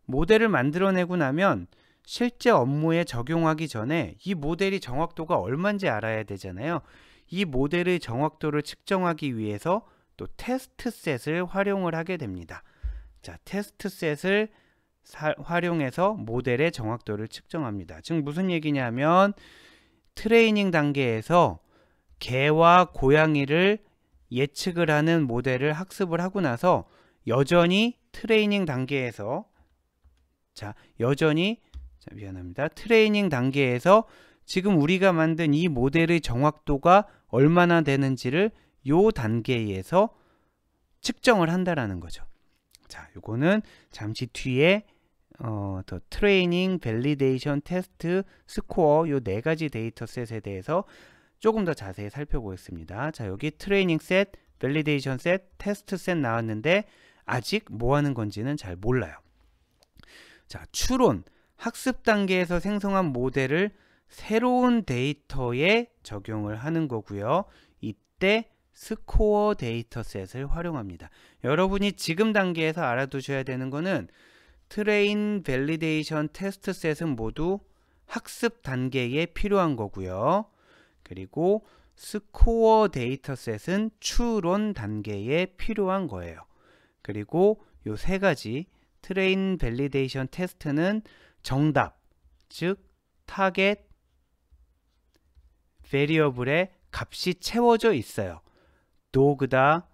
모델을 만들어내고 나면 실제 업무에 적용하기 전에 이 모델이 정확도가 얼마인지 알아야 되잖아요. 이 모델의 정확도를 측정하기 위해서 또 테스트 셋을 활용을 하게 됩니다. 자, 테스트 셋을 활용해서 모델의 정확도를 측정합니다. 즉 무슨 얘기냐면 트레이닝 단계에서 개와 고양이를 예측을 하는 모델을 학습을 하고 나서 여전히 트레이닝 단계에서 미안합니다. 트레이닝 단계에서 지금 우리가 만든 이 모델의 정확도가 얼마나 되는지를 요 단계에서 측정을 한다라는 거죠. 자, 요거는 잠시 뒤에 더 트레이닝, 밸리데이션, 테스트, 스코어 요 네 가지 데이터 셋에 대해서 조금 더 자세히 살펴보겠습니다. 자, 여기 트레이닝 셋, 밸리데이션 셋, 테스트 셋 나왔는데 아직 뭐 하는 건지는 잘 몰라요. 자, 추론, 학습 단계에서 생성한 모델을 새로운 데이터에 적용을 하는 거고요. 이때 스코어 데이터셋을 활용합니다. 여러분이 지금 단계에서 알아두셔야 되는 거는 트레인, 밸리데이션, 테스트 셋은 모두 학습 단계에 필요한 거고요. 그리고 스코어 데이터셋은 추론 단계에 필요한 거예요. 그리고 요 세 가지 트레인, 밸리데이션, 테스트는 정답, 즉 타겟 베리어블의 값이 채워져 있어요. 도그다,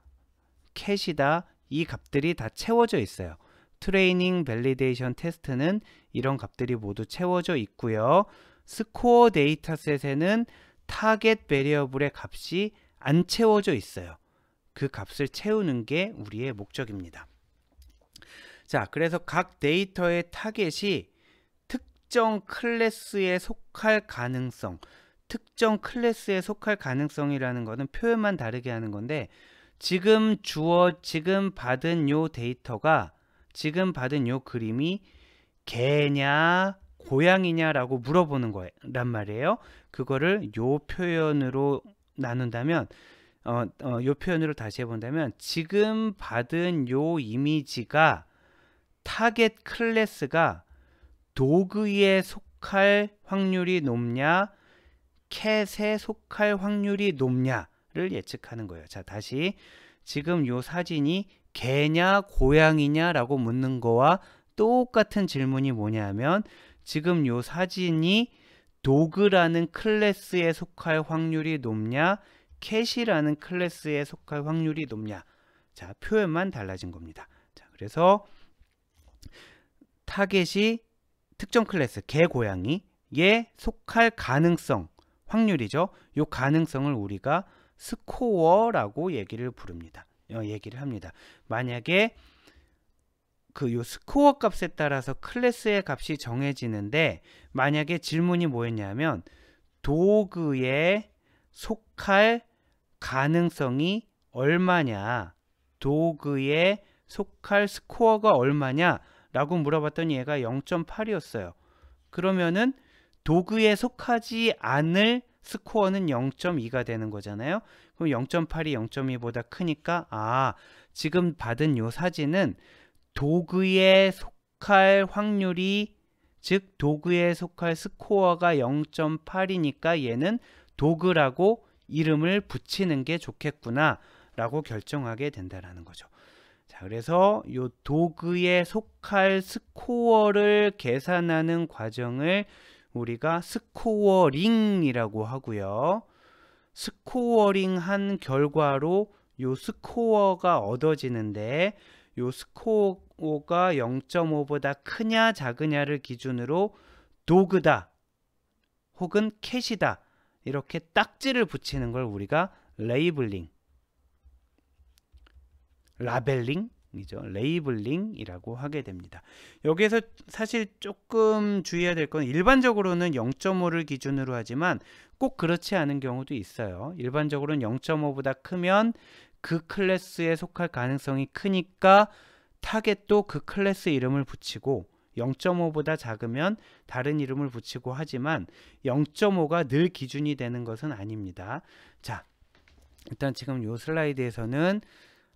캣이다, 이 값들이 다 채워져 있어요. 트레이닝, 밸리데이션, 테스트는 이런 값들이 모두 채워져 있고요. 스코어 데이터셋에는 타겟 베리어블의 값이 안 채워져 있어요. 그 값을 채우는 게 우리의 목적입니다. 자, 그래서 각 데이터의 타겟이 특정 클래스에 속할 가능성, 특정 클래스에 속할 가능성이라는 것은 표현만 다르게 하는 건데, 지금 받은 요 데이터가, 지금 받은 요 그림이 개냐 고양이냐라고 물어보는 거란 말이에요. 그거를 요 표현으로 나눈다면, 요 표현으로 다시 해본다면, 지금 받은 요 이미지가 타겟 클래스가 도그에 속할 확률이 높냐, 캣에 속할 확률이 높냐를 예측하는 거예요. 자, 다시 지금 요 사진이 개냐 고양이냐 라고 묻는 거와 똑같은 질문이 뭐냐면, 지금 요 사진이 도그라는 클래스에 속할 확률이 높냐, 캣이라는 클래스에 속할 확률이 높냐. 자, 표현만 달라진 겁니다. 자, 그래서 타겟이 특정 클래스 개 고양이에 속할 가능성, 확률이죠. 이 가능성을 우리가 스코어라고 얘기를 합니다. 만약에 요 스코어 값에 따라서 클래스의 값이 정해지는데, 만약에 질문이 뭐였냐면 도그에 속할 가능성이 얼마냐, 도그에 속할 스코어가 얼마냐 라고 물어봤더니 얘가 0.8이었어요. 그러면은 도구에 속하지 않을 스코어는 0.2가 되는 거잖아요. 그럼 0.8이 0.2보다 크니까 지금 받은 요 사진은 도구에 속할 확률이, 즉 도구에 속할 스코어가 0.8이니까 얘는 도구라고 이름을 붙이는 게 좋겠구나 라고 결정하게 된다라는 거죠. 자, 그래서 요 도구에 속할 스코어를 계산하는 과정을 우리가 스코어링이라고 하고요. 스코어링한 결과로 요 스코어가 얻어지는데, 요 스코어가 0.5보다 크냐 작으냐를 기준으로 도그다 혹은 캣이다 이렇게 딱지를 붙이는 걸 우리가 레이블링, 라벨링이죠. 레이블링이라고 하게 됩니다. 여기에서 사실 조금 주의해야 될 건, 일반적으로는 0.5를 기준으로 하지만 꼭 그렇지 않은 경우도 있어요. 일반적으로는 0.5보다 크면 그 클래스에 속할 가능성이 크니까 타겟도 그 클래스 이름을 붙이고, 0.5보다 작으면 다른 이름을 붙이고 하지만 0.5가 늘 기준이 되는 것은 아닙니다. 자, 일단 지금 이 슬라이드에서는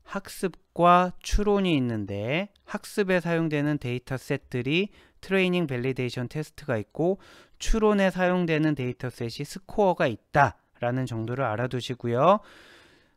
학습과 추론이 있는데, 학습에 사용되는 데이터 셋들이 트레이닝 밸리데이션 테스트가 있고, 추론에 사용되는 데이터 셋이 스코어가 있다 라는 정도를 알아두시고요.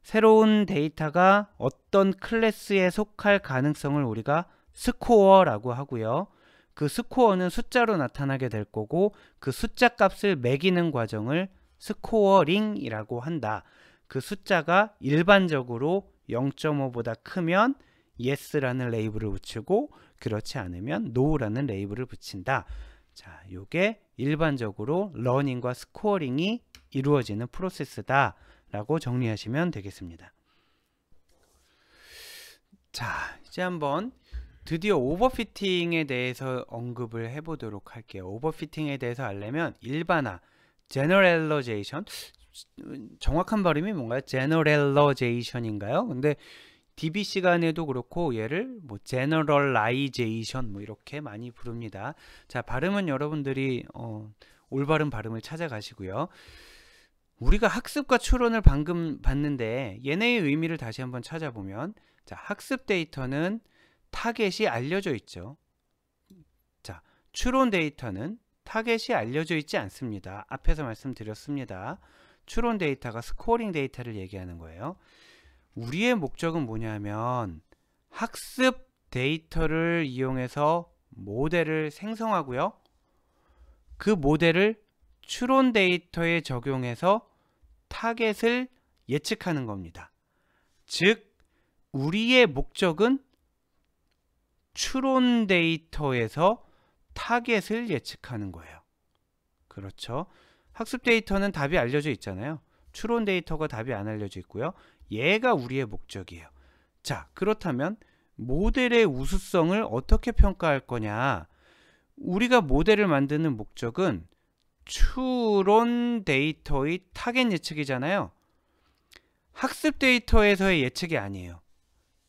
새로운 데이터가 어떤 클래스에 속할 가능성을 우리가 스코어라고 하고요. 그 스코어는 숫자로 나타나게 될 거고, 그 숫자 값을 매기는 과정을 스코어링이라고 한다. 그 숫자가 일반적으로 0.5보다 크면 yes라는 레이블을 붙이고, 그렇지 않으면 no라는 레이블을 붙인다. 자, 요게 일반적으로 러닝과 스코어링이 이루어지는 프로세스다 라고 정리하시면 되겠습니다. 자, 이제 한번 드디어 오버피팅에 대해서 언급을 해보도록 할게요. 오버피팅에 대해서 알려면 일반화, generalization, 정확한 발음이 뭔가요? generalization인가요? 근데 DB 시간에도 그렇고 얘를 뭐 generalization 뭐 이렇게 많이 부릅니다. 자, 발음은 여러분들이 올바른 발음을 찾아가시고요. 우리가 학습과 추론을 방금 봤는데 얘네의 의미를 다시 한번 찾아보면, 자, 학습 데이터는 타겟이 알려져 있죠. 자, 추론 데이터는 타겟이 알려져 있지 않습니다. 앞에서 말씀드렸습니다. 추론 데이터가 스코어링 데이터를 얘기하는 거예요. 우리의 목적은 뭐냐면 학습 데이터를 이용해서 모델을 생성하고요. 그 모델을 추론 데이터에 적용해서 타겟을 예측하는 겁니다. 즉, 우리의 목적은 추론 데이터에서 타겟을 예측하는 거예요. 그렇죠? 학습 데이터는 답이 알려져 있잖아요. 추론 데이터가 답이 안 알려져 있고요. 얘가 우리의 목적이에요. 자, 그렇다면 모델의 우수성을 어떻게 평가할 거냐? 우리가 모델을 만드는 목적은 추론 데이터의 타겟 예측이잖아요. 학습 데이터에서의 예측이 아니에요.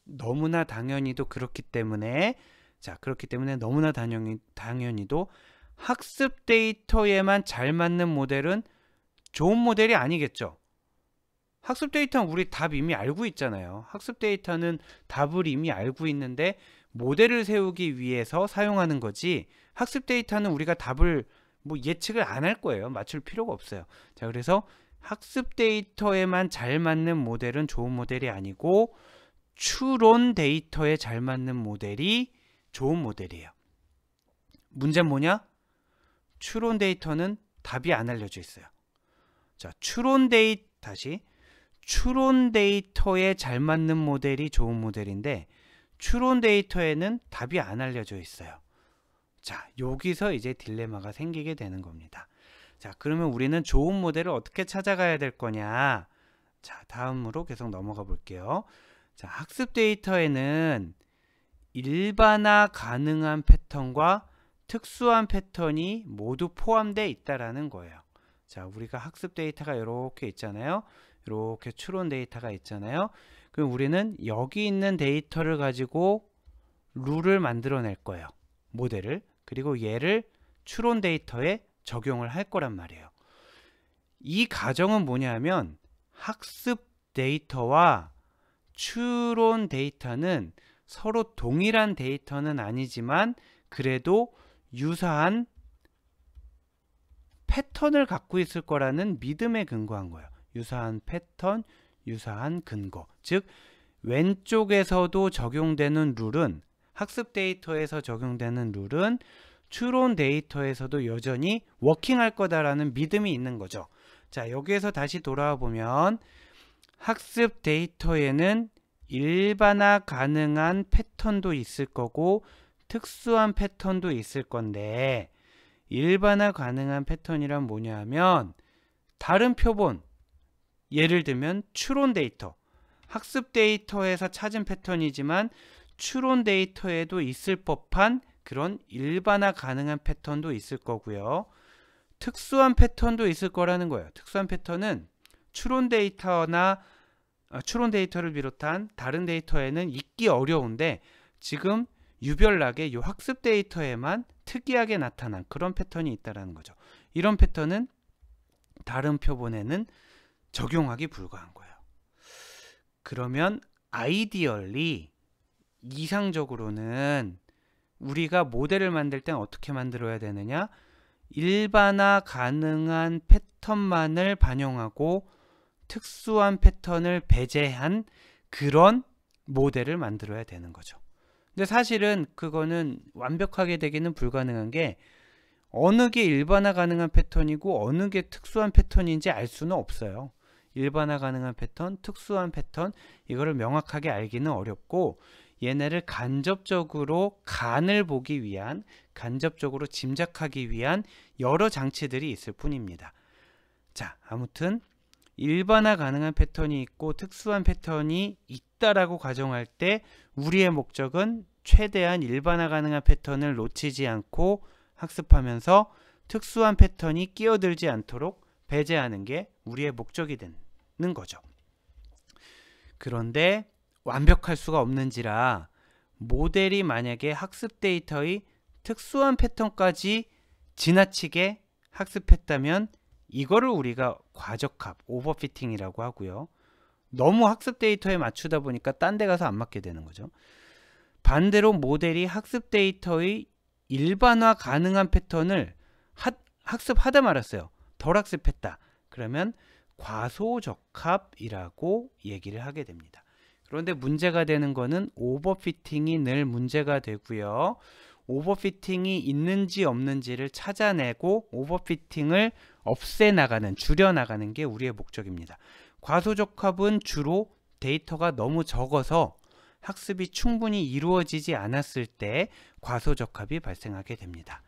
너무나 당연히도 그렇기 때문에, 자, 그렇기 때문에 너무나 당연히도 학습 데이터에만 잘 맞는 모델은 좋은 모델이 아니겠죠. 학습 데이터는 우리 답 이미 알고 있잖아요. 학습 데이터는 답을 이미 알고 있는데 모델을 세우기 위해서 사용하는 거지, 학습 데이터는 우리가 답을 뭐 예측을 안 할 거예요. 맞출 필요가 없어요. 자, 그래서 학습 데이터에만 잘 맞는 모델은 좋은 모델이 아니고 추론 데이터에 잘 맞는 모델이 좋은 모델이에요. 문제는 뭐냐? 추론 데이터는 답이 안 알려져 있어요. 자, 추론 데이터에 잘 맞는 모델이 좋은 모델인데 추론 데이터에는 답이 안 알려져 있어요. 자, 여기서 이제 딜레마가 생기게 되는 겁니다. 자, 그러면 우리는 좋은 모델을 어떻게 찾아가야 될 거냐? 자, 다음으로 계속 넘어가 볼게요. 자, 학습 데이터에는 일반화 가능한 패턴과 특수한 패턴이 모두 포함되어 있다라는 거예요. 자, 우리가 학습 데이터가 이렇게 있잖아요. 이렇게 추론 데이터가 있잖아요. 그럼 우리는 여기 있는 데이터를 가지고 룰을 만들어낼 거예요. 모델을. 그리고 얘를 추론 데이터에 적용을 할 거란 말이에요. 이 가정은 뭐냐면 학습 데이터와 추론 데이터는 서로 동일한 데이터는 아니지만 그래도 유사한 패턴을 갖고 있을 거라는 믿음에 근거한 거예요. 유사한 패턴, 유사한 근거. 즉 왼쪽에서도 적용되는 룰은, 학습 데이터에서 적용되는 룰은 추론 데이터에서도 여전히 워킹할 거다라는 믿음이 있는 거죠. 자, 여기에서 다시 돌아와 보면 학습 데이터에는 일반화 가능한 패턴도 있을 거고 특수한 패턴도 있을 건데, 일반화 가능한 패턴이란 뭐냐 하면 다른 표본, 예를 들면 추론 데이터, 학습 데이터에서 찾은 패턴이지만 추론 데이터에도 있을 법한 그런 일반화 가능한 패턴도 있을 거고요. 특수한 패턴도 있을 거라는 거예요. 특수한 패턴은 추론 데이터를 비롯한 다른 데이터에는 있기 어려운데 지금 유별나게 이 학습 데이터에만 특이하게 나타난 그런 패턴이 있다는 거죠. 이런 패턴은 다른 표본에는 적용하기 불가한 거예요. 그러면 아이디얼리, 이상적으로는 우리가 모델을 만들 땐 어떻게 만들어야 되느냐? 일반화 가능한 패턴만을 반영하고 특수한 패턴을 배제한 그런 모델을 만들어야 되는 거죠. 근데 사실은 그거는 완벽하게 되기는 불가능한 게 어느 게 일반화 가능한 패턴이고 어느 게 특수한 패턴인지 알 수는 없어요. 일반화 가능한 패턴, 특수한 패턴, 이거를 명확하게 알기는 어렵고 얘네를 간접적으로 간을 보기 위한, 간접적으로 짐작하기 위한 여러 장치들이 있을 뿐입니다. 자, 아무튼 일반화 가능한 패턴이 있고 특수한 패턴이 있다라고 가정할 때 우리의 목적은 최대한 일반화 가능한 패턴을 놓치지 않고 학습하면서 특수한 패턴이 끼어들지 않도록 배제하는 게 우리의 목적이 되는 거죠. 그런데 완벽할 수가 없는지라 모델이 만약에 학습 데이터의 특수한 패턴까지 지나치게 학습했다면 이거를 우리가 과적합, 오버피팅이라고 하고요. 너무 학습 데이터에 맞추다 보니까 딴 데 가서 안 맞게 되는 거죠. 반대로 모델이 학습 데이터의 일반화 가능한 패턴을 학습하다 말았어요. 덜 학습했다. 그러면 과소적합이라고 얘기를 하게 됩니다. 그런데 문제가 되는 거는 오버피팅이 늘 문제가 되고요. 오버피팅이 있는지 없는지를 찾아내고 오버피팅을 없애나가는, 줄여나가는 게 우리의 목적입니다. 과소적합은 주로 데이터가 너무 적어서 학습이 충분히 이루어지지 않았을 때 과소적합이 발생하게 됩니다.